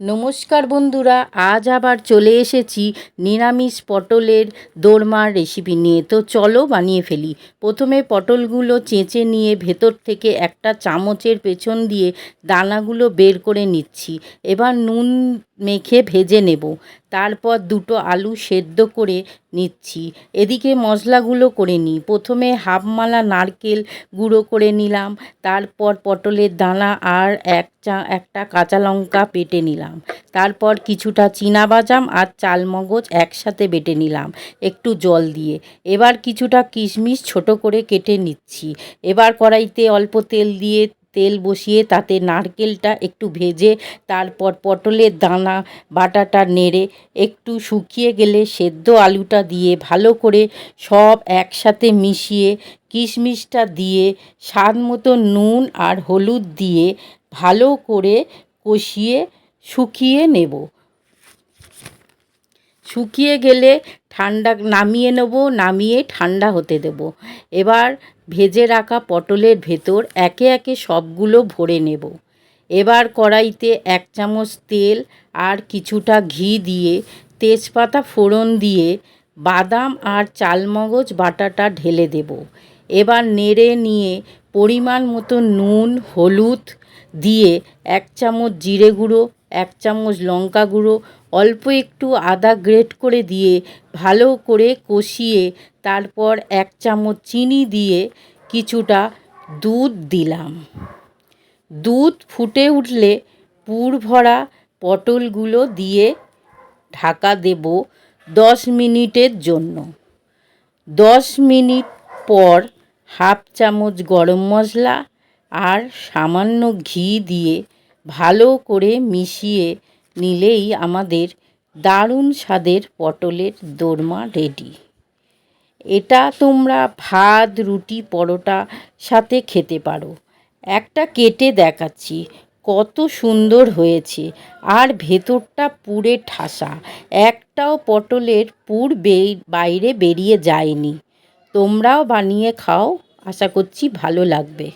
নমস্কার বন্ধুরা, আজ আবার চলে এসেছি নিরামিষ পটলের দোরমার রেসিপি নিয়ে। তো চলো বানিয়ে ফেলি। প্রথমে পটলগুলো চেঁচে নিয়ে ভেতর থেকে একটা চামচের পেছন দিয়ে দানাগুলো বের করে নিচ্ছি। এবার নুন মেখে ভেজে নেব। তারপর দুটো আলু সেদ্ধ করে নিচ্ছি। এদিকে মশলাগুলো করে নিই। প্রথমে হাফ মালা নারকেল গুঁড়ো করে নিলাম। তারপর পটলের দানা আর একটা কাঁচা লঙ্কা বেটে নিলাম। তারপর কিছুটা চীনাবাদাম আর চালমগজ একসাথে বেটে নিলাম একটু জল দিয়ে। এবার কিছুটা কিশমিশ ছোট করে কেটে নিচ্ছি। এবার কড়াইতে অল্প তেল বসিয়ে তাতে নারকেলটা একটু ভেজে তারপর পটলের দানা বাটাটা নেড়ে একটু শুকিয়ে গেলে সেদ্ধ আলুটা দিয়ে ভালো করে সব একসাথে মিশিয়ে কিশমিশটা দিয়ে স্বাদ মতো নুন আর হলুদ দিয়ে ভালো করে কষিয়ে শুকিয়ে নেব। শুকিয়ে গেলে নামিয়ে নেব। নামিয়ে ঠান্ডা হতে দেব। এবার ভেজে রাখা পটলের ভেতর একে একে সবগুলো ভরে নেব। এবার কড়াইতে 1 চামচ তেল আর কিছুটা ঘি দিয়ে তেজপাতা ফোড়ন দিয়ে বাদাম আর চালমগজ বাটাটা ঢেলে দেব। এবার নেড়ে নিয়ে পরিমাণ মতো নুন হলুদ দিয়ে 1 চামচ জিরে গুঁড়ো 1 চামচ লঙ্কা গুঁড়ো অল্প একটু আদা গ্রেট করে দিয়ে ভালো করে কষিয়ে তারপর 1 চামচ চিনি দিয়ে কিছুটা দুধ দিলাম। দুধ ফুটে উঠলে পুর ভরা পটলগুলো দিয়ে ঢাকা দেব 10 মিনিটের জন্য। 10 মিনিট পর হাফ চামচ গরম মশলা আর সামান্য ঘি দিয়ে ভালো করে মিশিয়ে নিলেই আমাদের দারুণ স্বাদের পটলের দোরমা রেডি। এটা তোমরা ভাত রুটি পরোটা সাথে খেতে পারো। একটা কেটে দেখাচ্ছি কত সুন্দর হয়েছে আর ভেতরটা পুরে ঠাসা, একটাও পটলের পুর বাইরে বেরিয়ে যায়নি। তোমরাও বানিয়ে খাও, আশা করছি ভালো লাগবে।